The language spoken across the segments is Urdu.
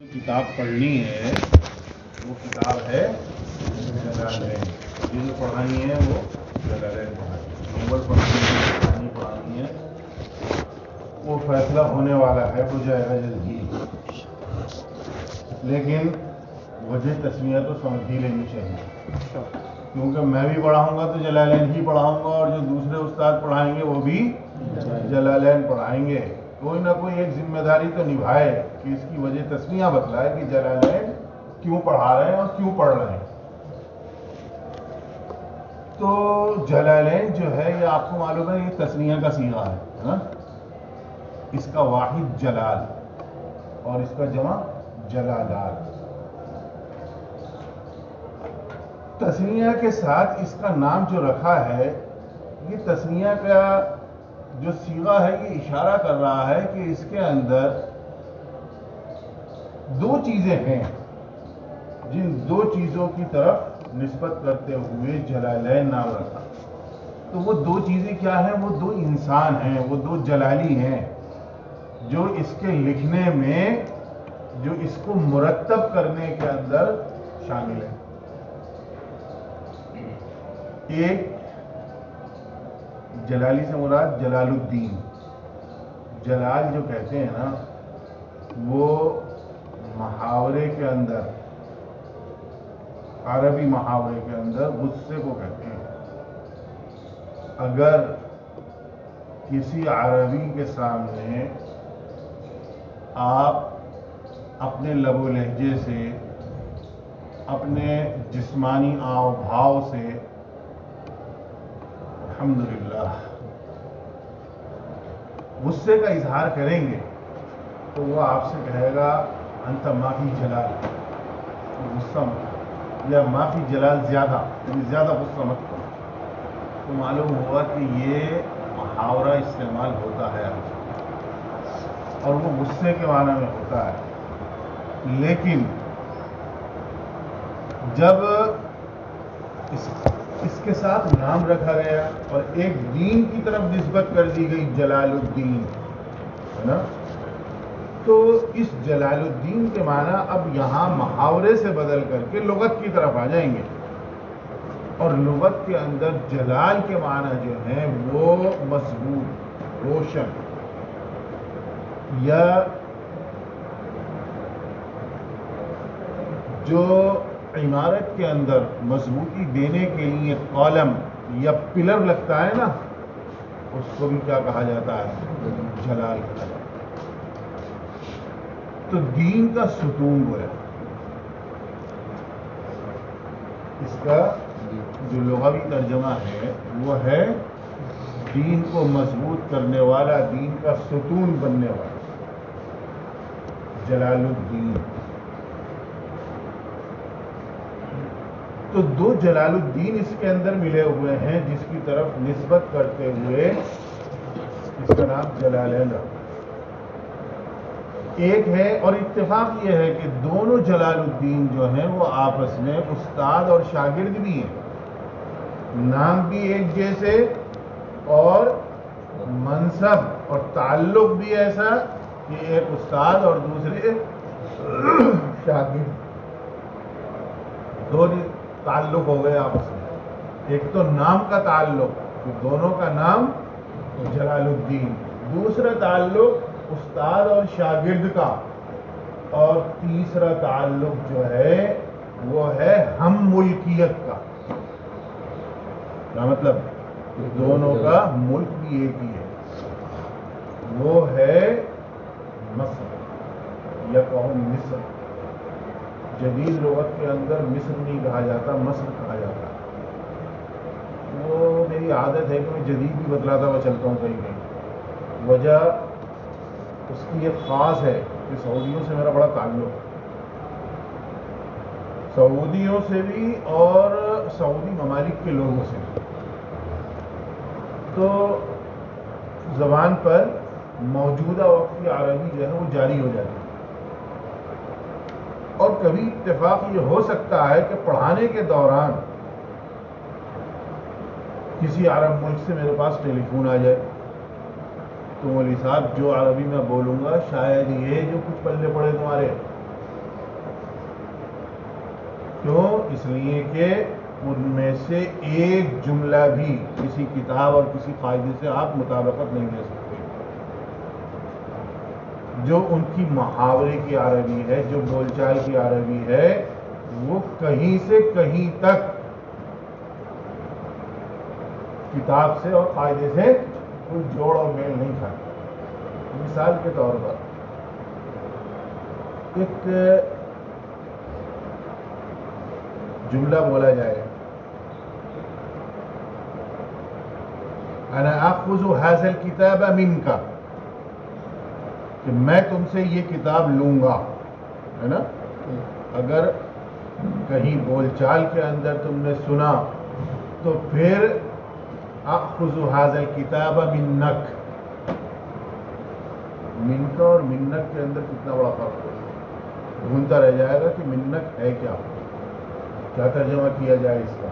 کتاب پڑھنی ہے وہ کتاب ہے جلالین. جو پڑھانی ہے وہ جلالین پڑھانی. اول پڑھانی ہے وہ فیصلہ ہونے والا ہے، ہو جائے گا جلدی، لیکن وجہ تسمیہ تو سمجھ ہی لینی چاہیے، کیونکہ میں بھی پڑھاؤں گا تو جلالین ہی پڑھاؤں گا، اور جو دوسرے استاد پڑھائیں گے وہ بھی جلالین پڑھائیں گے. کوئی نہ کوئی ایک ذمہ داری تو نبھائے کہ اس کی وجہ تسمیہ بتلائے کہ جلالین کیوں پڑھا رہے ہیں اور کیوں پڑھ رہے ہیں. تو جلالین جو ہے یہ آپ کو معلوم ہے یہ تسمیہ کا صیغہ ہے. اس کا واحد جلال اور اس کا جمع جلالات. تسمیہ کے ساتھ اس کا نام جو رکھا ہے، یہ تسمیہ کا جو صیغہ ہے یہ اشارہ کر رہا ہے کہ اس کے اندر دو چیزیں ہیں، جن دو چیزوں کی طرف نسبت کرتے ہوئے جلالین نام رکھا. تو وہ دو چیزیں کیا ہیں؟ وہ دو انسان ہیں، وہ دو جلالی ہیں جو اس کے لکھنے میں، جو اس کو مرتب کرنے کے اندر شامل ہیں. ایک جلالی سے مراد جلال الدین. جلال جو کہتے ہیں نا، وہ محاورے کے اندر، عربی محاورے کے اندر غصے کو کہتے ہیں. اگر کسی عربی کے سامنے آپ اپنے لب و لہجے سے، اپنے جسمانی آو بھاؤ سے الحمدللہ غصے کا اظہار کریں گے تو وہ آپ سے کہے گا انت مافی جلال، غصہ مت، یا مافی جلال زیادہ، یعنی زیادہ غصہ مت کرو. تو معلوم ہوا کہ یہ محاورہ استعمال ہوتا ہے اور وہ غصے کے معنی میں ہوتا ہے. لیکن جب اس کے ساتھ نام رکھا گیا اور ایک دین کی طرف نسبت کر دی گئی جلال الدین، ہے نا، تو اس جلال الدین کے معنی اب یہاں محاورے سے بدل کر کے لغت کی طرف آ جائیں گے. اور لغت کے اندر جلال کے معنی جو ہیں وہ مضبوط، روشن، یا جو عمارت کے اندر مضبوطی دینے کے لیے کالم یا پلر لگتا ہے نا، اس کو بھی کیا کہا جاتا ہے؟ جلال کہا جاتا ہے. تو دین کا ستون وہ ہے. اس کا جو لغوی ترجمہ ہے وہ ہے دین کو مضبوط کرنے والا، دین کا ستون بننے والا، جلال الدین. تو دو جلال الدین اس کے اندر ملے ہوئے ہیں جس کی طرف نسبت کرتے ہوئے اس کا نام جلالین رکھا. ایک ہے، اور اتفاق یہ ہے کہ دونوں جلال الدین جو ہیں وہ آپس میں استاد اور شاگرد بھی ہیں، نام بھی ایک جیسے اور منصب اور تعلق بھی ایسا کہ ایک استاد اور دوسرے شاگرد، دو تعلق ہو گئے آپس میں. ایک تو نام کا تعلق کہ دونوں کا نام جلال الدین، دوسرا تعلق استاد اور شاگرد کا، اور تیسرا تعلق جو ہے وہ ہے ہم ملکیت کا. کیا مطلب؟ دونوں کا ملک بھی ایک ہی ہے، وہ ہے مصر، یا کہو مصر. جدید لغت کے اندر مصر نہیں کہا جاتا، مصر کہا جاتا. وہ میری عادت ہے کہ میں جدید بھی بتلاتا ہوا چلتا ہوں کہیں کہیں. وجہ اس کی ایک خاص ہے کہ سعودیوں سے میرا بڑا تعلق ہے، سعودیوں سے بھی اور سعودی ممالک کے لوگوں سے بھی. تو زبان پر موجودہ وقت کی عربی جو ہے وہ جاری ہو جاتی ہے. اور کبھی اتفاق یہ ہو سکتا ہے کہ پڑھانے کے دوران کسی عرب ملک سے میرے پاس ٹیلی فون آ جائے تو مولوی صاحب جو عربی میں بولوں گا شاید یہ جو کچھ پلے پڑے تمہارے کیوں؟ اس لیے کہ ان میں سے ایک جملہ بھی کسی کتاب اور کسی قاعدے سے آپ مطابقت نہیں دے سکتے. جو ان کی محاورے کی عربی ہے، جو بول چال کی عربی ہے، وہ کہیں سے کہیں تک کتاب سے اور قاعدے سے کوئی جوڑ اور میل نہیں کھاتا. مثال کے طور پر ایک جملہ بولا جائے، انا اخذ هذا الكتاب منك، کہ میں تم سے یہ کتاب لوں گا، ہے نا؟ اگر کہیں بول چال کے اندر تم نے سنا تو پھر اخذ هذا الكتاب منك، منک اور منک کے اندر کتنا بڑا فرق ہے. ڈھونڈتا رہ جائے گا کہ منک ہے کیا ترجمہ کیا جائے اس کا.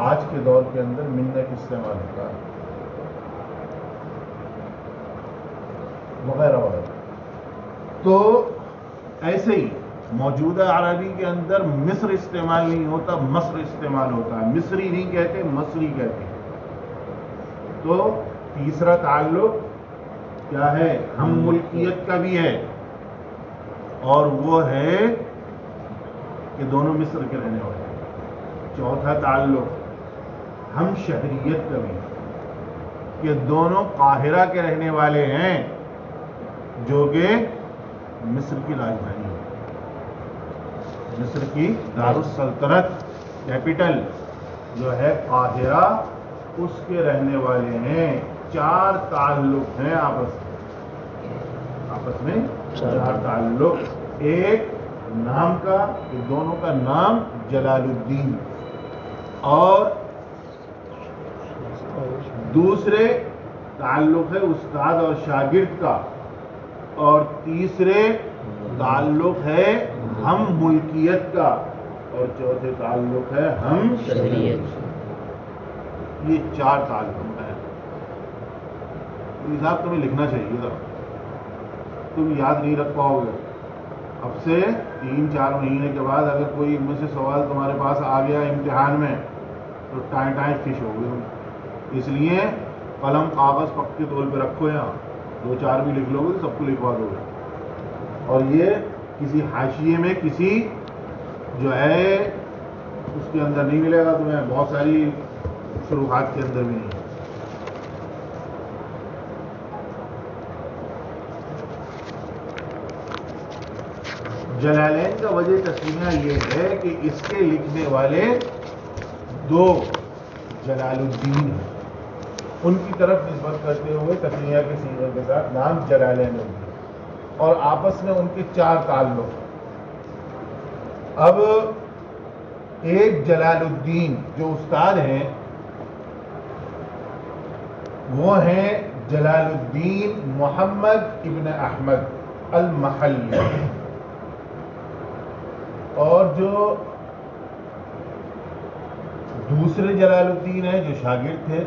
آج کے دور کے اندر منک استعمال ہوتا ہے وغیرہ وغیرہ. تو ایسے ہی موجودہ عربی کے اندر مصر استعمال نہیں ہوتا، مصر استعمال ہوتا ہے. مصری نہیں کہتے، مصری کہتے ہیں. تو تیسرا تعلق کیا ہے؟ ہم ملکیت کا بھی ہے، اور وہ ہے کہ دونوں مصر کے رہنے والے ہیں. چوتھا تعلق ہم شہریت کا بھی ہے، کہ دونوں قاہرہ کے رہنے والے ہیں، جو کہ مصر کی راجدھانی ہے. مصر کی دارالسلطنت کیپٹل جو ہے قاہرہ، اس کے رہنے والے ہیں. چار تعلق ہیں آپس میں چار تعلق. ایک نام کا، کہ دونوں کا نام جلال الدین، اور دوسرے تعلق ہے استاد اور شاگرد کا، اور تیسرے تعلق ہے ہم ملکیت کا، اور چوتھے تعلق ہے ہم شہریت. یہ چار تعلق ہیں. حساب تمہیں لکھنا چاہیے تھا، تم یاد نہیں رکھ پاؤ گے. اب سے 3-4 مہینے کے بعد اگر کوئی ان میں سے سوال تمہارے پاس آ گیا امتحان میں تو ٹائیں فش ہو گئے. اس لیے قلم کاغذ پکے طول پہ رکھو، یہاں 2-4 بھی لکھ لو گے تو سب کو لکھوا دو گے. اور یہ کسی حاشیے میں کسی جو ہے اس کے اندر نہیں ملے گا تمہیں، بہت ساری شروحات کے اندر بھی نہیں. جلالین کا وجہ تسمیہ یہ ہے کہ اس کے لکھنے والے 2 جلال الدین ہیں. ان کی طرف نسبت کرتے ہوئے تسمیہ کے صیغے کے ساتھ نام جلالین ہوگی، اور آپس میں ان کے 4 تعلق. اب ایک جلال الدین جو استاد ہیں وہ ہیں جلال الدین محمد ابن احمد المحلی، اور جو دوسرے جلال الدین ہیں جو شاگرد تھے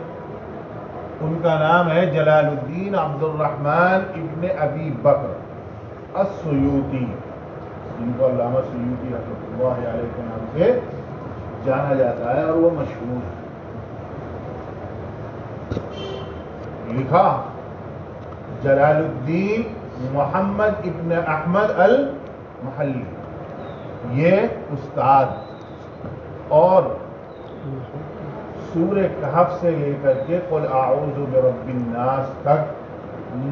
ان کا نام ہے جلال الدین عبد الرحمن ابن ابی بکر السیوطی، جن کو علامہ سیوطی رحمۃ اللہ علیہ کے نام سے جانا جاتا ہے، اور وہ مشہور ہے. لکھا جلال الدین محمد ابن احمد المحلی، یہ استاد، اور سورہ کہف سے لے کر کے قل اعوذ برب الناس تک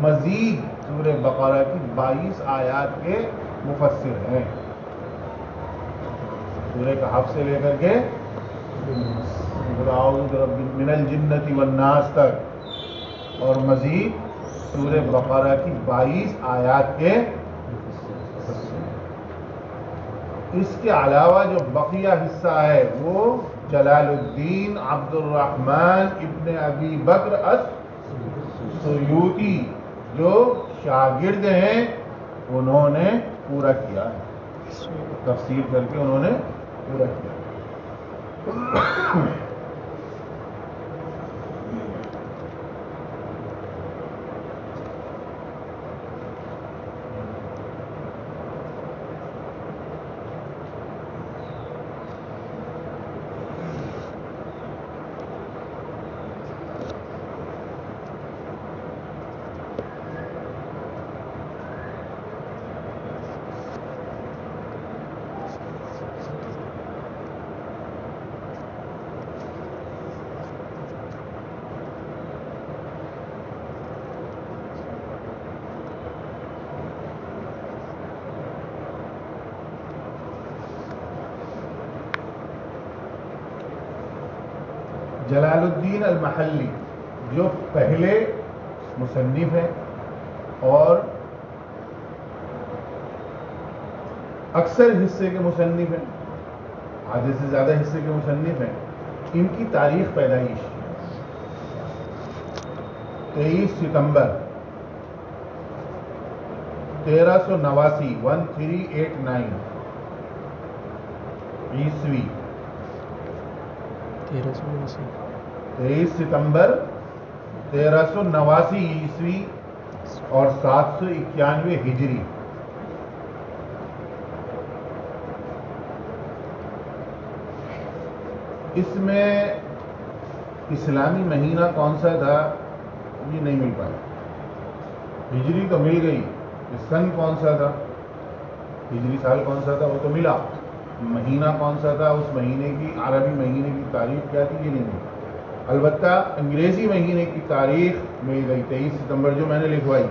مزید سورہ بقرہ کی 22 آیات کے مفسر ہیں. سورہ کہف سے لے کر کے قل اعوذ برب من الجنۃ والناس تک، اور مزید سورہ بقرہ کی 22 آیات کے مفسر. اس کے علاوہ جو بقیہ حصہ ہے وہ جلال الدین عبد الرحمن ابن ابی بکر السیوطی جو شاگرد ہیں انہوں نے پورا کیا ہے، تفسیر کر کے انہوں نے پورا کیا. جلال الدین المحلی جو پہلے مصنف ہیں اور اکثر حصے کے مصنف ہیں، آدھے سے زیادہ حصے کے مصنف ہیں، ان کی تاریخ پیدائش 23 ستمبر 1389 1389 عیسوی، 23 ستمبر 1389 عیسوی اور 791 ہجری۔ اس میں اسلامی مہینہ کون سا تھا یہ نہیں مل پایا، ہجری تو مل گئی، سن کون سا تھا، ہجری سال کون سا تھا وہ تو ملا، مہینہ کون سا تھا، اس مہینے کی عربی مہینے کی تاریخ کیا تھی یہ نہیں ملی۔ البتہ انگریزی مہینے کی تاریخ مل گئی 23 ستمبر جو میں نے لکھوائی،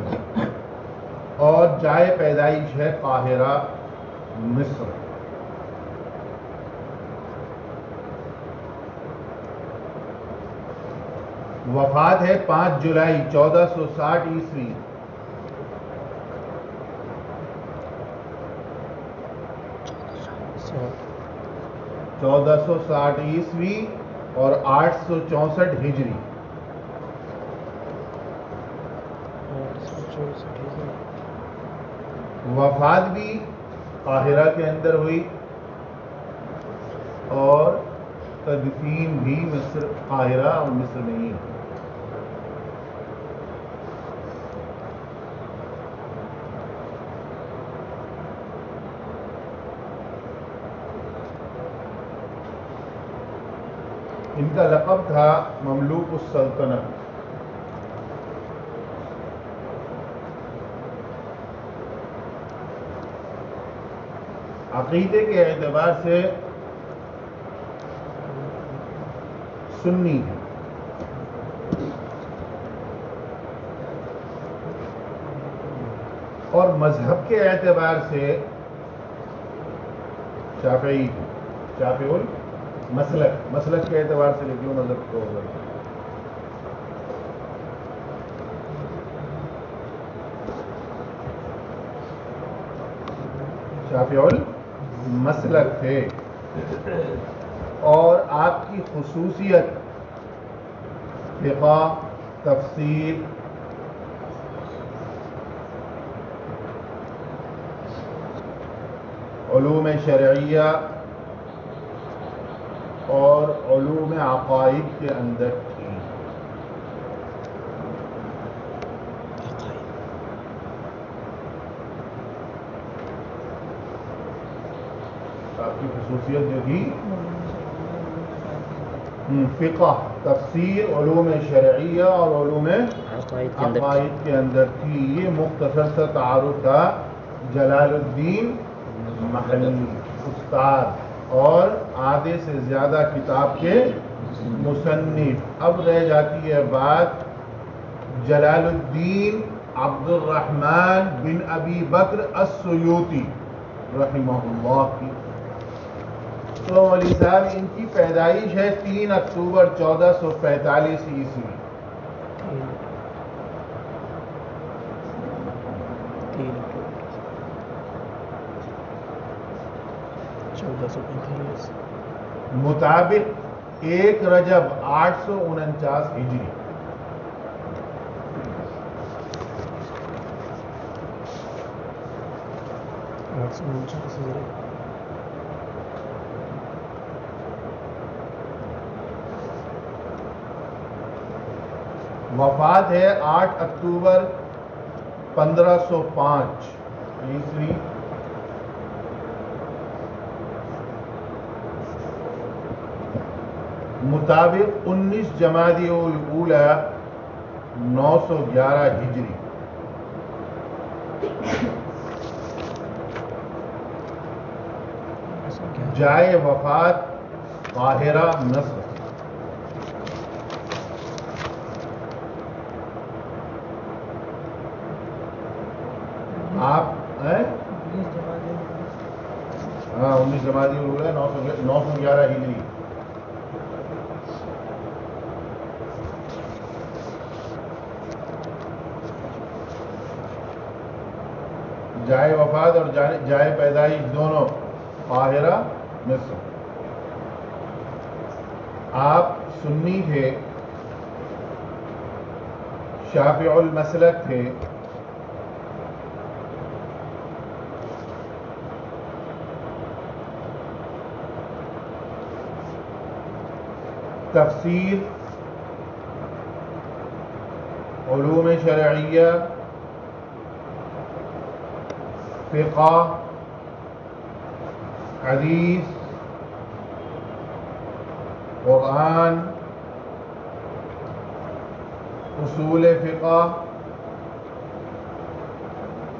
اور جائے پیدائش ہے قاہرہ مصر۔ وفات ہے 5 جولائی 1460 عیسوی۔ 1460 عیسوی اور 864 ہجری۔ وفات بھی قاہرہ کے اندر ہوئی اور تدفین بھی مصر، قاہرہ اور مصر میں ہی ہوئی۔ ان کا لقب تھا مملوک السلطنت۔ عقیدے کے اعتبار سے سنی ہے، اور مذہب کے اعتبار سے شافعی ہے، شافعی المسلک، مسلک کے اعتبار سے لکھ لو مذہب کو ہوگا۔ شافعی المسلک تھے، اور آپ کی خصوصیت فقہ، تفسیر، علوم شرعیہ اور علوم عقائد کے اندر تھی۔ آپ کی خصوصیت جو تھی فقہ، تفسیر، علوم شرعیہ اور علوم عقائد کے اندر تھی۔ یہ مختصر سا تعارف تھا جلال الدین محلی، استاد اور آدھے سے زیادہ کتاب کے مصنف۔ اب رہ جاتی ہے بات جلال الدین عبد الرحمن بن ابی بکر السیوطی رحمہ اللہ کی۔ تو مولوی صاحب ان کی پیدائش ہے 3 اکتوبر 1445 عیسوی۔ مطابق 1 رجب 849 ہجری۔ وفات ہے 8 اکتوبر 1505 عیسوی۔ مطابق 19 جمادی الاولی 911 ہجری۔ جائے وفات قاہرہ مصر۔ آپ 19 جمادی الاولی 911 ہجری۔ وفات اور جائے پیدائش دونوں قاہرہ مصر. آپ سنی تھے، شافع المسلک تھے، تفسیر، علوم شرعیہ، فقہ، حدیث، قرآن، اصول فقہ،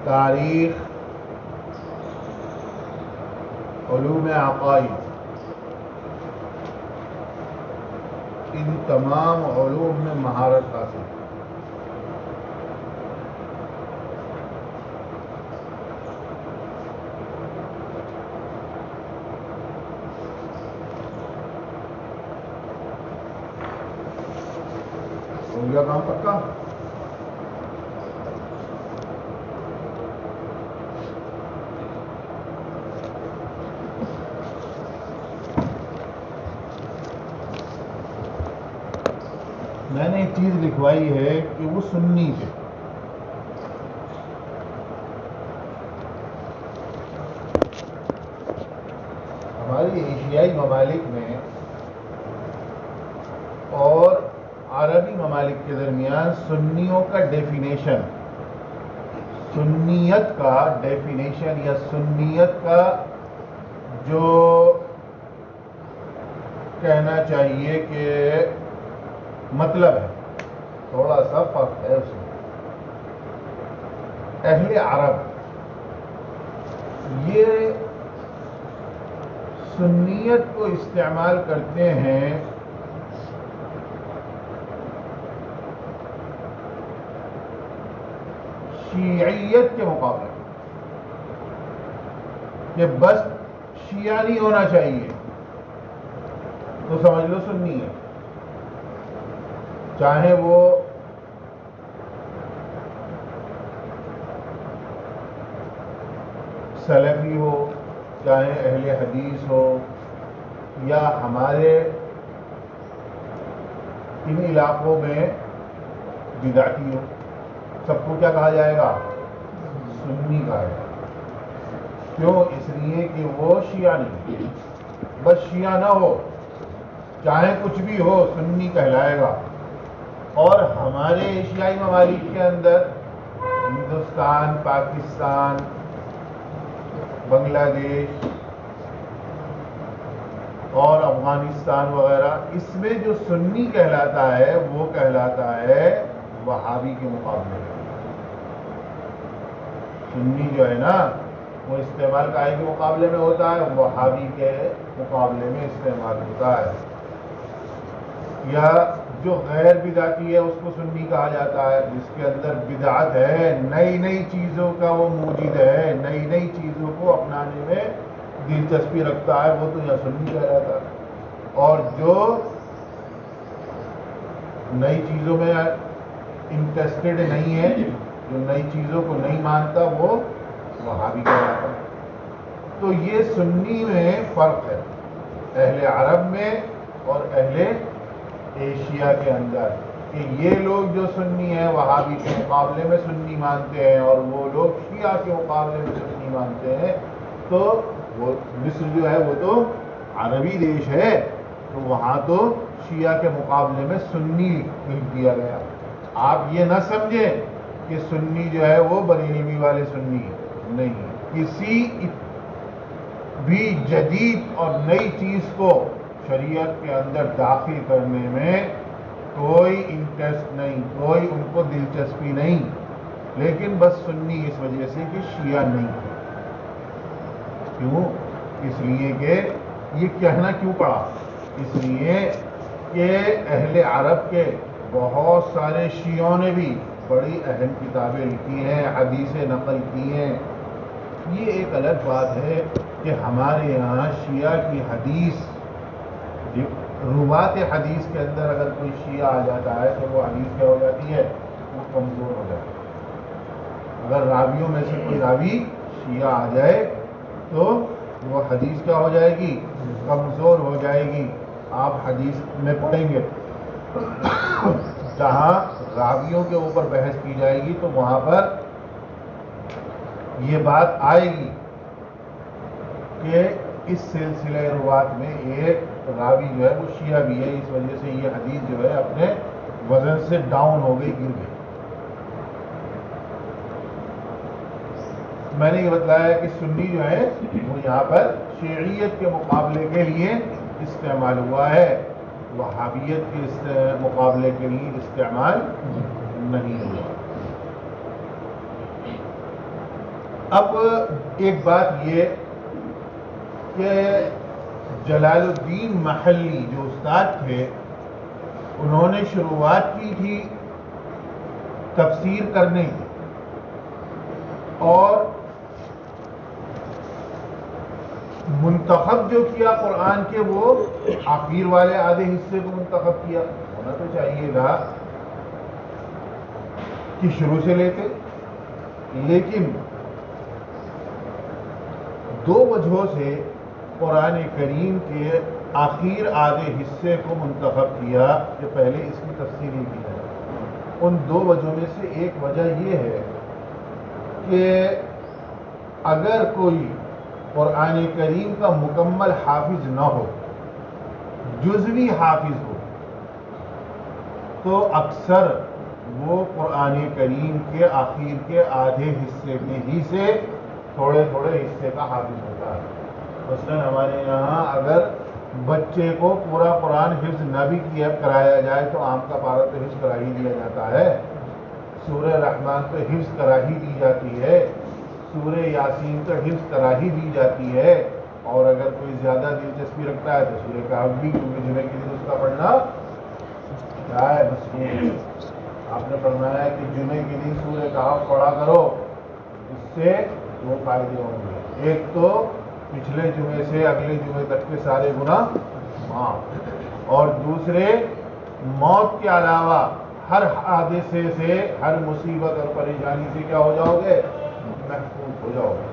تاریخ، علوم عقائد. ان تمام علوم میں مہارت حاصل. ہو گیا کام پکا؟ میں نے ایک چیز لکھوائی ہے کہ وہ سنی تھے. ہماری ایشیائی ممالک میں اور عربی ممالک کے درمیان سنیوں کا ڈیفینیشن، سنیت کا ڈیفینیشن یا سنیت کا جو کہنا چاہیے کہ مطلب ہے، تھوڑا سا فرق ہے اس میں. اہل عرب یہ سنیت کو استعمال کرتے ہیں شیعیت کے مقابلے میں، کہ بس شیعہ نہیں ہونا چاہیے تو سمجھ لو سنی ہے، چاہے وہ سلفی ہو، چاہے اہل حدیث ہو، یا ہمارے ان علاقوں میں بدعتی ہو، سب کو کیا کہا جائے گا؟ سنی کہا جائے گا. کیوں؟ اس لیے کہ وہ شیعہ نہیں، بس شیعہ نہ ہو، چاہے کچھ بھی ہو سنی کہلائے گا. اور ہمارے ایشیائی ممالک کے اندر ہندوستان، پاکستان، بنگلہ دیش اور افغانستان وغیرہ، اس میں جو سنی کہلاتا ہے وہ کہلاتا ہے وہابی کے مقابلے میں. سنی جو ہے نا وہ استعمال کائے کے مقابلے میں ہوتا ہے، وہابی کے مقابلے میں استعمال ہوتا ہے. یا جو غیر بدعتی ہے اس کو سنی کہا جاتا ہے، جس کے اندر بدعت ہے، نئی نئی چیزوں کا وہ موجد ہے، نئی نئی چیزوں کو اپنانے میں دلچسپی رکھتا ہے، وہ تو یا سنی کہلاتا ہے. اور جو نئی چیزوں میں انٹرسٹڈ نہیں ہے، جو نئی چیزوں کو نہیں مانتا، وہ وہابی کہلاتا ہے. تو یہ سنی میں فرق ہے اہل عرب میں اور اہل ایشیا کے اندر، کہ یہ لوگ جو سنی ہیں وہابی کے مقابلے میں سنی مانتے ہیں، اور وہ لوگ شیعہ کے مقابلے میں سنی مانتے ہیں. تو وہ مصر جو ہے وہ تو عربی دیش ہے، تو وہاں تو شیعہ کے مقابلے میں سنی لکھ دیا گیا. آپ یہ نہ سمجھیں کہ سنی جو ہے وہ بریلوی والے سنی نہیں. کسی بھی جدید اور نئی چیز کو شریعت کے اندر داخل کرنے میں کوئی انٹرسٹ نہیں، کوئی ان کو دلچسپی نہیں، لیکن بس سنی اس وجہ سے کہ شیعہ نہیں ہے. کیوں؟ اس لیے کہ یہ کہنا کیوں پڑا؟ اس لیے کہ اہل عرب کے بہت سارے شیعوں نے بھی بڑی اہم کتابیں لکھی ہیں، حدیثیں نقل کی ہیں. یہ ایک الگ بات ہے کہ ہمارے یہاں شیعہ کی حدیث، روات حدیث کے اندر اگر کوئی شیعہ آ جاتا ہے تو وہ حدیث کیا ہو جاتی ہے؟ وہ کمزور ہو جاتی ہے. اگر راویوں میں سے کوئی راوی شیعہ آ جائے تو وہ حدیث کیا ہو جائے گی؟ کمزور ہو جائے گی. آپ حدیث میں پڑھیں گے جہاں راویوں کے اوپر بحث کی جائے گی تو وہاں پر یہ بات آئے گی کہ اس سلسلہ روات میں ایک راوی جو ہے وہ شیعہ بھی ہے، اس وجہ سے یہ حدیث جو ہے اپنے وزن سے ڈاؤن ہو گئی، گر گئی. میں نے یہ بتلایا کہ سنی جو ہے وہ یہاں پر شیعیت کے مقابلے کے لیے استعمال ہوا ہے، وہابیت کے مقابلے کے لیے استعمال نہیں ہوا. اب ایک بات یہ کہ جلال الدین محلی جو استاد تھے انہوں نے شروعات کی تھی تفسیر کرنے کی، اور منتخب جو کیا قرآن کے وہ آخر والے آدھے حصے کو منتخب کیا. ہونا تو چاہیے تھا کہ شروع سے لیتے، لیکن دو وجہوں سے قرآن کریم کے آخر آدھے حصے کو منتخب کیا کہ پہلے اس کی تفسیر ہی کی جائے. ان دو وجہوں میں سے ایک وجہ یہ ہے کہ اگر کوئی قرآن کریم کا مکمل حافظ نہ ہو، جزوی حافظ ہو، تو اکثر وہ قرآن کریم کے آخر کے آدھے حصے میں ہی سے تھوڑے تھوڑے حصے کا حافظ ہوتا ہے. مثلا ہمارے یہاں اگر بچے کو پورا قرآن حفظ نہ بھی کیا کرایا جائے تو آم کا پارا تو حفظ کرا ہی دیا جاتا ہے، سورہ رحمان تو حفظ کرا ہی دی جاتی ہے، سورہ یاسین تو حفظ کرا ہی دی جاتی ہے. اور اگر کوئی زیادہ دلچسپی رکھتا ہے تو سورہ کہف بھی، کیونکہ جمعے کے دن اس کا پڑھنا کیا ہے مسئول. آپ نے فرمایا کہ جمعے کے دن سورہ کہف پڑھا کرو، اس سے دو فائدے ہوں گے. ایک تو پچھلے جمعے سے اگلے جمعے تک کے سارے گناہ معاف، اور دوسرے موت کے علاوہ ہر حادثے سے، ہر مصیبت اور پریشانی سے کیا ہو جاؤ گے؟ محفوظ ہو جاؤ گے.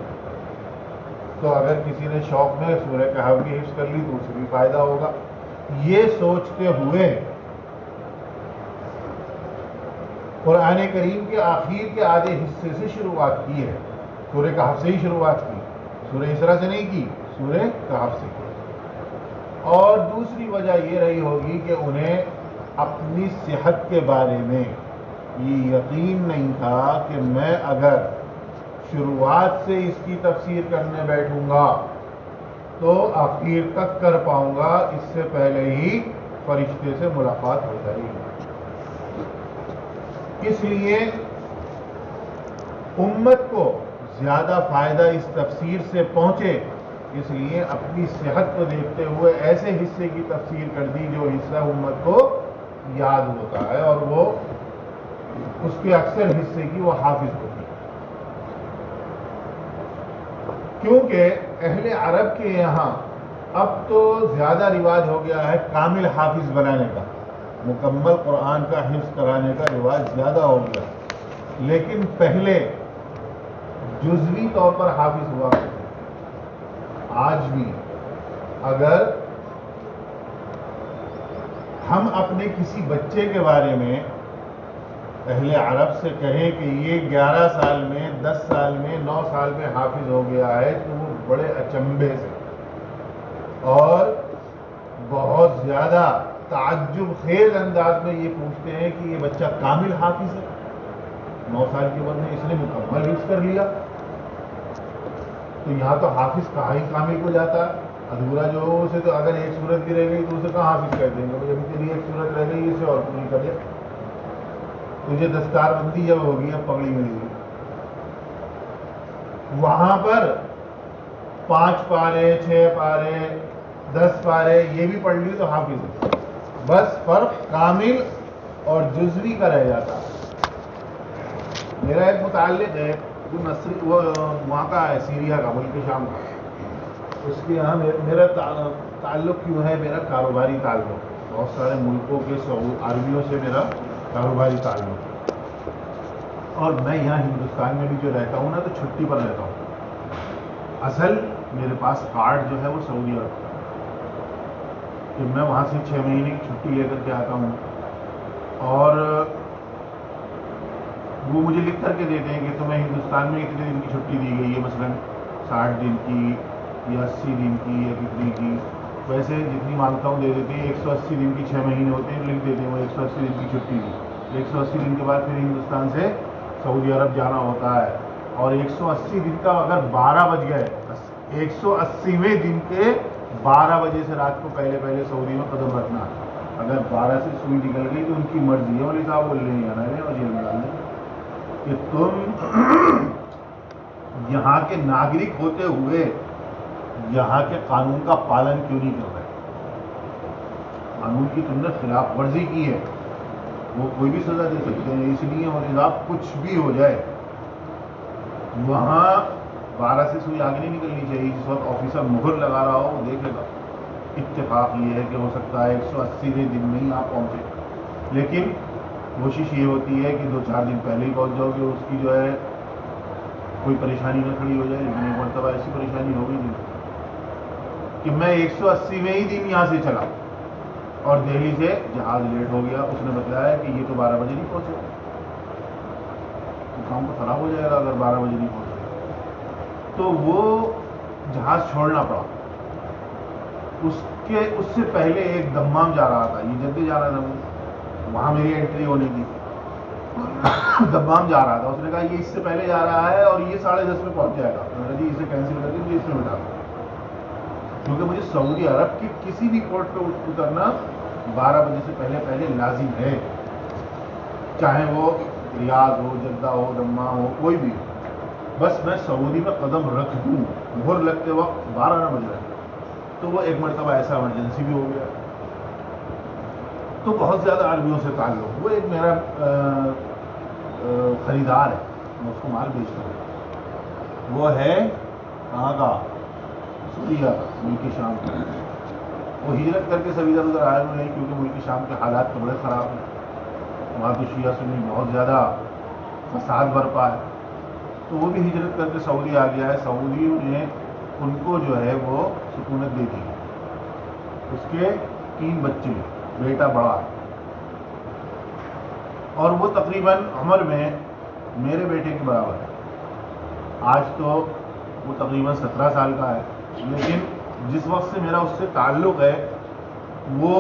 تو اگر کسی نے شوق میں سورہ کہف بھی حفظ کر لی تو اسے بھی فائدہ ہوگا. یہ سوچتے ہوئے قرآن کریم کے آخر کے آدھے حصے سے شروعات کی ہے. سورہ کہف سے ہی شروعات کی، سورہ اسراء سے نہیں کی، سورہ کہف سے کی. اور دوسری وجہ یہ رہی ہوگی کہ انہیں اپنی صحت کے بارے میں یہ یقین نہیں تھا کہ میں اگر شروعات سے اس کی تفسیر کرنے بیٹھوں گا تو آخر تک کر پاؤں گا، اس سے پہلے ہی فرشتے سے ملاقات ہو جائے گی. اس لیے امت کو زیادہ فائدہ اس تفسیر سے پہنچے، اس لیے اپنی صحت کو دیکھتے ہوئے ایسے حصے کی تفسیر کر دی جو حصہ امت کو یاد ہوتا ہے اور وہ اس کے اکثر حصے کی وہ حافظ ہوتی ہے. کیونکہ اہل عرب کے یہاں اب تو زیادہ رواج ہو گیا ہے کامل حافظ بنانے کا، مکمل قرآن کا حفظ کرانے کا رواج زیادہ ہو گیا، لیکن پہلے جزوی طور پر حافظ ہوا کرتے. آج بھی اگر ہم اپنے کسی بچے کے بارے میں اہل عرب سے کہیں کہ یہ 11 سال میں، 10 سال میں، 9 سال میں حافظ ہو گیا ہے تو وہ بڑے اچنبھے سے اور بہت زیادہ تعجب خیز انداز میں یہ پوچھتے ہیں کہ یہ بچہ کامل حافظ ہے، 9 سال کی عمر میں اس نے مکمل حفظ کر لیا. تو یہاں تو حافظ کہاں ہی کامل کو جاتا ہے، ادھورا جو اسے تو اگر ایک صورت بھی رہ گئی تو اسے کہاں حافظ کر دیں گے؟ جب تیری ایک صورت رہ گئی اسے اور پوری کر لیا. تجھے دستار بندی جب ہوگی، اب پگڑی ملی ہوئی، وہاں پر 5 پارے، 6 پارے، 10 پارے یہ بھی پڑھ لی تو حافظ ہے. بس فرق کامل اور جزوی کا رہ جاتا. میرا ایک متعلق ہے جو وہ وہاں کا ہے، سیریا کا، ملک شام کا. اس کے یہاں میرا تعلق کیوں ہے؟ میرا کاروباری تعلق، بہت سارے ملکوں کے عربیوں سے میرا کاروباری تعلق. اور میں یہاں ہندوستان میں بھی جو رہتا ہوں نا تو چھٹی پر رہتا ہوں. اصل میرے پاس کارڈ جو ہے وہ سعودی عرب کا کہ میں وہاں سے 6 مہینے کی چھٹی لے کر کے آتا ہوں، اور وہ مجھے لکھ کر کے دیتے ہیں کہ تمہیں ہندوستان میں اتنے دن کی چھٹی دی گئی ہے، مثلاً 60 دن کی یا 80 دن کی یا کتنی کی، ویسے جتنی مانگتا ہوں دے دیتے ہیں۔ 180 دن کی 6 مہینے ہوتے ہیں، لکھ دیتے ہیں وہ 180 دن کی چھٹی دی۔ 180 دن کے بعد پھر ہندوستان سے سعودی عرب جانا ہوتا ہے، اور 180 دن کا اگر 12 بج گئے، 180ویں دن کے 12 بجے سے رات کو پہلے سعودی میں قدم رکھنا ہے۔ اگر 12 سے سوئی نکل گئی تو ان کی مرضی ہے، مولوی صاحب بول رہے ہیں یا نہیں اور جیل میں ڈال دیں کہ تم یہاں کے ناگرک ہوتے ہوئے یہاں کے قانون کا پالن کیوں نہیں کر رہے؟ قانون کی تم نے خلاف ورزی کی ہے، وہ کوئی بھی سزا دے سکتے ہیں۔ اس لیے مولوی صاحب کچھ بھی ہو جائے وہاں 12 سے سوئی آگے نہیں نکلنی چاہیے۔ جس وقت آفیسر مہر لگا رہا ہو وہ دیکھے گا۔ اتفاق یہ ہے کہ ہو سکتا ہے 180ویں دن میں ہی آپ پہنچے، لیکن کوشش یہ ہوتی ہے کہ 2-4 دن پہلے ہی پہنچ جاؤ کہ اس کی جو ہے کوئی پریشانی نہ کھڑی ہو جائے۔ لیکن ایک مرتبہ ایسی پریشانی ہو گئی نہیں کہ میں 180ویں ہی دن یہاں سے چلا اور دہلی سے جہاز لیٹ ہو گیا۔ اس نے بتایا کہ یہ تو 12 بجے نہیں پہنچے، تو کام تو خراب ہو جائے گا اگر 12 بجے نہیں پہنچے، تو وہ جہاز چھوڑنا پڑا۔ اس سے پہلے ایک دمام جا رہا تھا، یہ جدے جا رہا تھا، وہاں میری انٹری ہونی تھی، دمام جا رہا تھا۔ اس نے کہا یہ اس سے پہلے جا رہا ہے اور یہ 10:30 میں پہنچ جائے گا۔ میں نے کہا جی اسے کینسل کر کے مجھے اس میں بٹھا دو، کیونکہ مجھے سعودی عرب کی کسی بھی پورٹ پہ اترنا 12 بجے سے پہلے لازم ہے، چاہے وہ ریاض ہو، جدہ ہو، دمام ہو، کوئی بھی ہو، بس میں سعودی میں قدم رکھ دوں، مہر لگتے وقت 12 نہ بج رہے۔ تو وہ ایک مرتبہ ایسا ایمرجنسی بھی ہو گیا، تو بہت زیادہ عربیوں سے تعلق۔ وہ ایک میرا خریدار ہے، میں اس کو مال بیچتا ہوں، وہ ہے کہاں کا؟ سوریا کا، ملک شام کا۔ وہ ہجرت کر کے سب ادھر ادھر آئے ہوئے ہیں کیونکہ ملک شام کے حالات تو بڑے خراب ہیں، وہاں تو شیعہ سنی بہت زیادہ فساد برپا ہے، تو وہ بھی ہجرت کر کے سعودی آ گیا ہے۔ سعودی نے ان کو جو ہے وہ سکونت دے دی، اس کے 3 بچے، بیٹا بڑا، اور وہ تقریباً عمر میں میرے بیٹے کے برابر ہے۔ آج تو وہ تقریباً 17 سال کا ہے، لیکن جس وقت سے میرا اس سے تعلق ہے وہ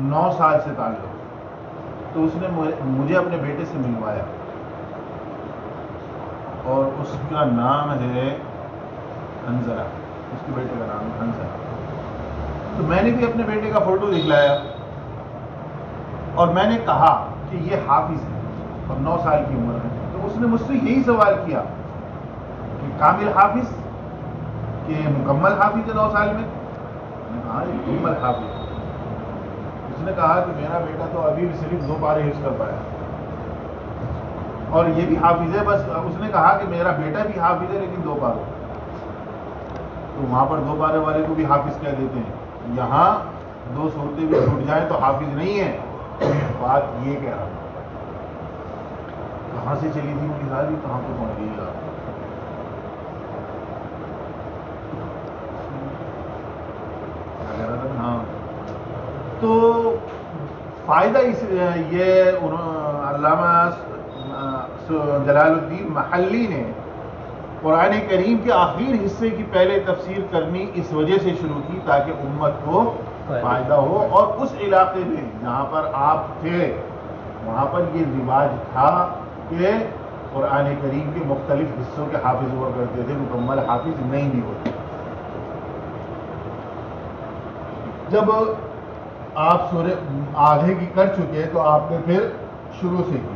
9 سال سے تعلق ہے۔ تو اس نے مجھے اپنے بیٹے سے ملوایا، اور اس کا نام ہے حنظلہ، اس کے بیٹے کا نام ہے حنظلہ۔ تو میں نے بھی اپنے بیٹے کا فوٹو دکھلایا اور میں نے کہا کہ یہ حافظ ہے اور 9 سال کی عمر ہے۔ تو اس نے مجھ سے یہی سوال کیا کہ کامل حافظ، کہ مکمل حافظ ہے 9 سال میں؟ میں نے کہا یہ مکمل حافظ ہے۔ اس نے کہا کہ میرا بیٹا تو ابھی بھی صرف 2 پارے حفظ کر پایا اور یہ بھی حافظ ہے، بس اس نے کہا کہ میرا بیٹا بھی حافظ ہے لیکن 2 پاروں، تو وہاں پر 2 پارے والے کو بھی حافظ کہہ دیتے ہیں، یہاں 2 صورتیں بھی چھوٹ جائیں تو حافظ نہیں ہے۔ بات یہ کہہ رہا ہوں، کہاں سے چلی تھی میری ساری، کہاں پہ پہنچ گئی آپ؟ کیا کہہ رہا تھا؟ ہاں، تو فائدہ یہ علامہ جلال الدین محلی نے قرآن کریم کے آخر حصے کی پہلے تفسیر کرنی اس وجہ سے شروع کی تاکہ امت کو فائدہ ہو، اور اس علاقے میں جہاں پر آپ تھے وہاں پر یہ رواج تھا کہ قرآن کریم کے مختلف حصوں کے حافظ ہوا کرتے تھے، مکمل حافظ نہیں بھی ہوتے۔ جب آپ سورہ آدھے کی کر چکے تو آپ نے پھر شروع سے کی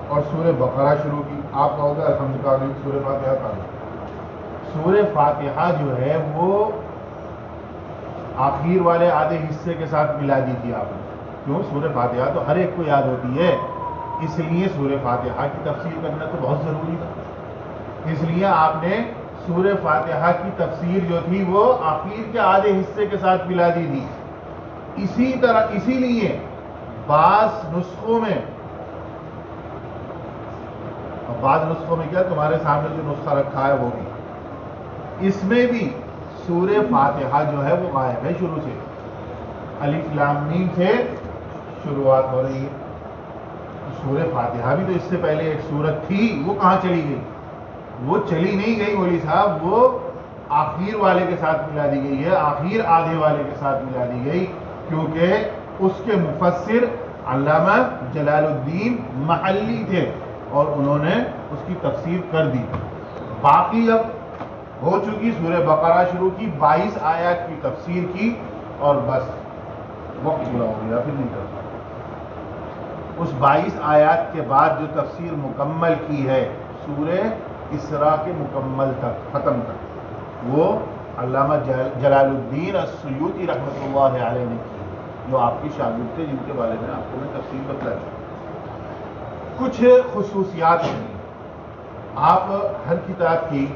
اور سورہ بقرہ شروع کی۔ آپ کا ہوگا الحمد کا سورہ فاتحہ کا، سورہ فاتحہ جو ہے وہ آخر والے آدھے حصے کے ساتھ ملا دی تھی آپ نے، کیوں؟ سورہ فاتحہ تو ہر ایک کو یاد ہوتی ہے، اس لیے سورہ فاتحہ کی تفسیر کرنا تو بہت ضروری تھا، اس لیے آپ نے سورہ فاتحہ کی تفسیر جو تھی وہ آخر کے آدھے حصے کے ساتھ ملا دی تھی۔ اسی لیے بعض نسخوں میں کیا تمہارے سامنے جو نسخہ رکھا ہے وہ بھی اس میں بھی سورہ فاتحہ جو ہے وہ غائب ہے شروع سے، الف لام میم سے شروعات ہو رہی ہے۔ سورہ فاتحہ بھی تو اس سے پہلے ایک سورت تھی، وہ کہاں چلی گئی؟ وہ چلی نہیں گئی مولوی صاحب، وہ آخر والے کے ساتھ ملا دی گئی ہے، آخر آدھے والے کے ساتھ ملا دی گئی، کیونکہ اس کے مفسر علامہ جلال الدین محلی تھے اور انہوں نے اس کی تفسیر کر دی۔ باقی اب ہو چکی، سورہ بقرہ شروع کی، 22 آیات کی تفسیر کی اور بس وقت پورا ہو گیا، پھر نہیں کرتا۔ اس 22 آیات کے بعد جو تفسیر مکمل کی ہے سورہ اسراء کے مکمل تک، ختم تک، وہ علامہ جلال الدین السیوطی رحمۃ اللہ علیہ نے کی، جو آپ کے شاگرد تھے، جن کے بارے میں آپ کو میں تفصیل بتلا چکا۔ کچھ خصوصیات ہیں، آپ ہر کتاب کی،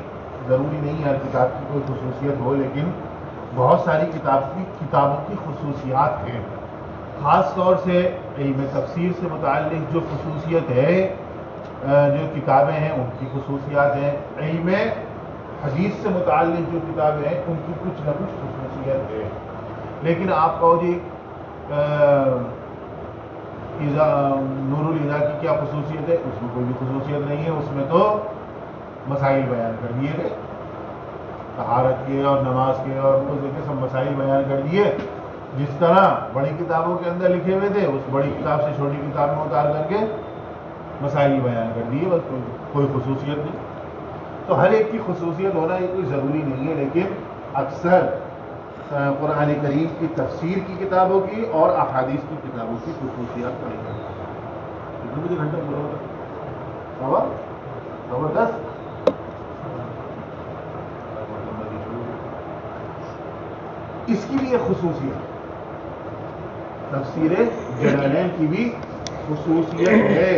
ضروری نہیں ہر کتاب کی کوئی خصوصیت ہو، لیکن بہت ساری کتابوں کی خصوصیات ہیں۔ خاص طور سے علم تفسیر سے متعلق جو خصوصیت ہے، جو کتابیں ہیں ان کی خصوصیات ہیں، علم حدیث سے متعلق جو کتابیں ہیں ان کی کچھ نہ کچھ خصوصیت ہے۔ لیکن آپ کہو جی نور الہدیٰ کی کیا خصوصیت ہے؟ اس میں کوئی بھی خصوصیت نہیں ہے، اس میں تو مسائل بیان کر دیے گئے، طہارت کے اور نماز کے اور روزے کے سب مسائل بیان کر دیے، جس طرح بڑی کتابوں کے اندر لکھے ہوئے تھے، اس بڑی کتاب سے چھوٹی کتاب میں اتار کر کے مسائل بیان کر دیے، بس کوئی خصوصیت نہیں۔ تو ہر ایک کی خصوصیت ہونا یہ کوئی ضروری نہیں ہے، لیکن اکثر قرآن کریم کی تفسیر کی کتابوں کی اور احادیث کی کتابوں کی خصوصیات پڑھی جاتی ہیں۔ کتنے بجے گھنٹہ پورا ہوتا؟ 10:10۔ اس کی بھی ایک خصوصیت، تفسیر جلالین کی بھی خصوصیت ہے۔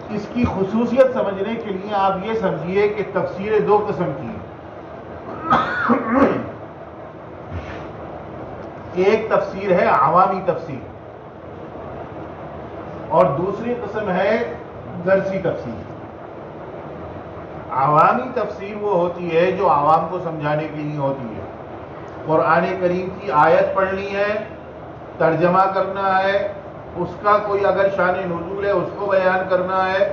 اس کی خصوصیت سمجھنے کے لیے آپ یہ سمجھیے کہ تفسیر دو قسم کی ہے۔ ایک تفسیر ہے عوامی تفسیر اور دوسری قسم ہے درسی تفسیر۔ عوامی تفسیر وہ ہوتی ہے جو عوام کو سمجھانے کے لیے ہوتی ہے۔ قرآن کریم کی آیت پڑھنی ہے، ترجمہ کرنا ہے، اس کا کوئی اگر شان نزول ہے اس کو بیان کرنا ہے،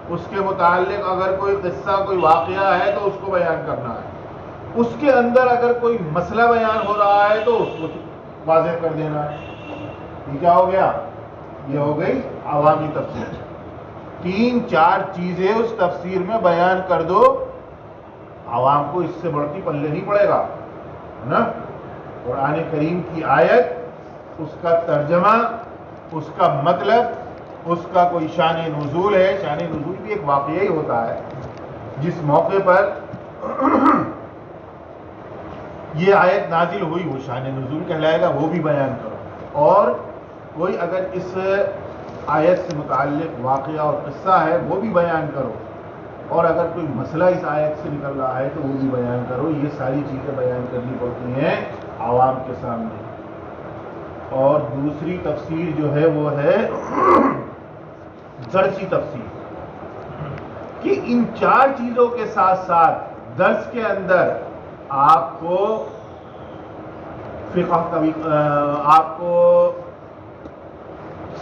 اس کے متعلق اگر کوئی قصہ کوئی واقعہ ہے تو اس کو بیان کرنا ہے، اس کے اندر اگر کوئی مسئلہ بیان ہو رہا ہے تو اس کو واضح کر دینا ہے۔ یہ کیا ہو گیا؟ یہ ہو گئی عوامی تفسیر۔ 3-4 چیزیں اس تفسیر میں بیان کر دو، عوام کو اس سے بڑھتی پلے نہیں پڑے گا نا۔ قرآن کریم کی آیت، اس کا ترجمہ، اس کا مطلب، اس کا کوئی شان نزول ہے، شان نزول بھی ایک واقعہ ہی ہوتا ہے، جس موقع پر یہ آیت نازل ہوئی وہ شان نزول کہلائے گا، وہ بھی بیان کرو۔ اور کوئی اگر اس آیت سے متعلق واقعہ اور قصہ ہے وہ بھی بیان کرو، اور اگر کوئی مسئلہ اس آیت سے نکل رہا ہے تو وہ بھی بیان کرو۔ یہ ساری چیزیں بیان کرنی پڑتی ہیں عوام کے سامنے۔ اور دوسری تفسیر جو ہے وہ ہے درسی تفسیر، کہ ان 4 چیزوں کے ساتھ ساتھ درس کے اندر آپ کو فقہ کا بھی، آپ کو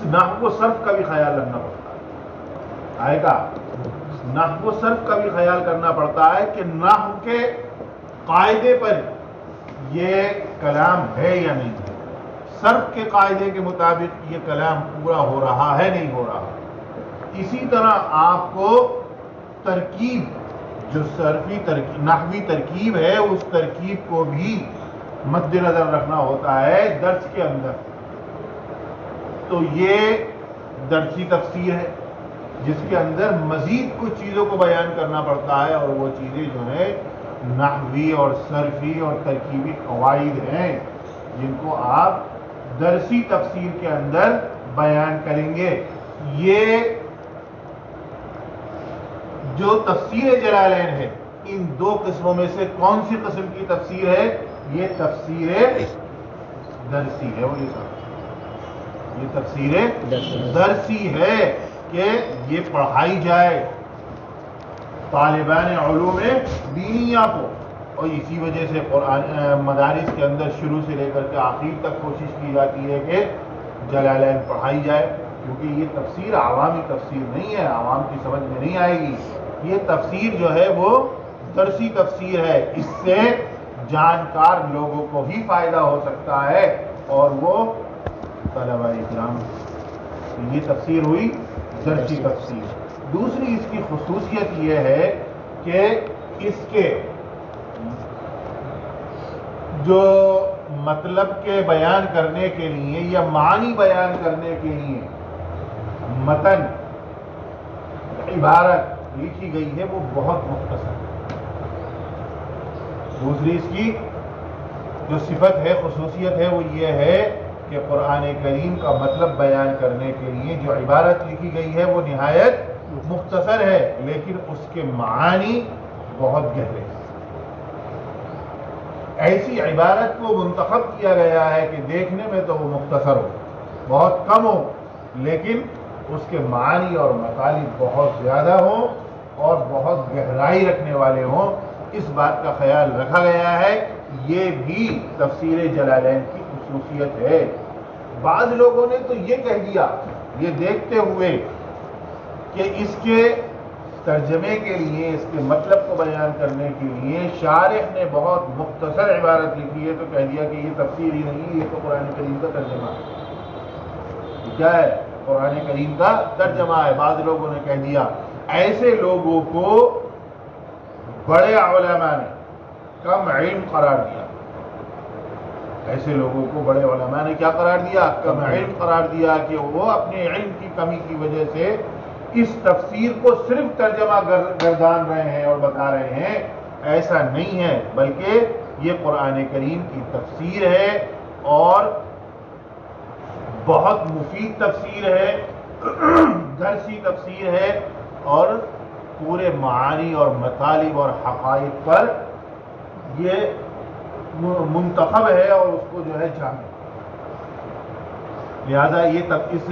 نحو و صرف کا بھی خیال رکھنا پڑتا ہے۔ آئے گا، نحو و صرف کا بھی خیال کرنا پڑتا ہے کہ نحو کے قاعدے پر یہ کلام ہے یا نہیں ہے، صرف کے قاعدے کے مطابق یہ کلام پورا ہو رہا ہے نہیں ہو رہا۔ اسی طرح آپ کو ترکیب، جو صرفی ترکیب، نحوی ترکیب ہے، اس ترکیب کو بھی مد نظر رکھنا ہوتا ہے درس کے اندر۔ تو یہ درسی تفسیر ہے جس کے اندر مزید کچھ چیزوں کو بیان کرنا پڑتا ہے، اور وہ چیزیں جو ہیں نحوی اور صرفی اور ترکیبی قواعد ہیں، جن کو آپ درسی تفسیر کے اندر بیان کریں گے۔ یہ جو تفسیر جلالین ہے، ان 2 قسموں میں سے کون سی قسم کی تفسیر ہے؟ یہ تفسیر درسی ہے۔ وہ یہ تفسیر درسی ہے کہ یہ پڑھائی جائے، طالبان علوم دینیہ کو، اور اسی وجہ سے قرآن مدارس کے اندر شروع سے لے کر کے آخر تک کوشش کی جاتی ہے کہ جلالین پڑھائی جائے، کیونکہ یہ تفسیر عوامی تفسیر نہیں ہے، عوام کی سمجھ میں نہیں آئے گی. یہ تفسیر جو ہے وہ درسی تفسیر ہے، اس سے جانکار لوگوں کو ہی فائدہ ہو سکتا ہے، اور وہ طلبہ اکرام. یہ تفسیر ہوئی درسی تفسیر. دوسری اس کی خصوصیت یہ ہے کہ اس کے جو مطلب کے بیان کرنے کے لیے یا معنی بیان کرنے کے لیے متن عبارت لکھی گئی ہے وہ بہت مختصر ہے. دوسری اس کی جو صفت ہے، خصوصیت ہے، وہ یہ ہے کہ قرآن کریم کا مطلب بیان کرنے کے لیے جو عبارت لکھی گئی ہے وہ نہایت مختصر ہے، لیکن اس کے معانی بہت گہرے ہیں. ایسی عبارت کو منتخب کیا گیا ہے کہ دیکھنے میں تو وہ مختصر ہو، بہت کم ہو، لیکن اس کے معنی اور مطالب بہت زیادہ ہوں اور بہت گہرائی رکھنے والے ہوں. اس بات کا خیال رکھا گیا ہے. یہ بھی تفسیر جلالین کی خصوصیت ہے. بعض لوگوں نے تو یہ کہہ دیا، یہ دیکھتے ہوئے کہ اس کے ترجمے کے لیے، اس کے مطلب کو بیان کرنے کے لیے شارح نے بہت مختصر عبارت لکھی ہے، تو کہہ دیا کہ یہ تفسیر ہی نہیں، یہ تو قرآن کریم کا ترجمہ ہے. یہ کیا ہے؟ قرآن کریم کا ترجمہ ہے. بعض لوگوں نے کہہ دیا. ایسے لوگوں کو بڑے علماء نے کم علم قرار دیا. ایسے لوگوں کو بڑے علماء نے کیا قرار دیا؟ کم علم قرار دیا، کہ وہ اپنے علم کی کمی کی وجہ سے اس تفسیر کو صرف ترجمہ گردان رہے ہیں اور بتا رہے ہیں. ایسا نہیں ہے، بلکہ یہ قرآن کریم کی تفسیر ہے اور بہت مفید تفسیر ہے، درسی تفسیر ہے، اور پورے معانی اور مطالب اور حقائق پر یہ منتخب ہے اور اس کو جو ہے جامع. لہذا یہ اس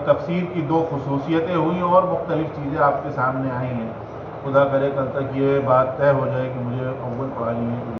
تفسیر کی دو خصوصیتیں ہوئیں اور مختلف چیزیں آپ کے سامنے آئی ہیں. خدا کرے کل تک یہ بات طے ہو جائے کہ مجھے اول پڑھانی ہے.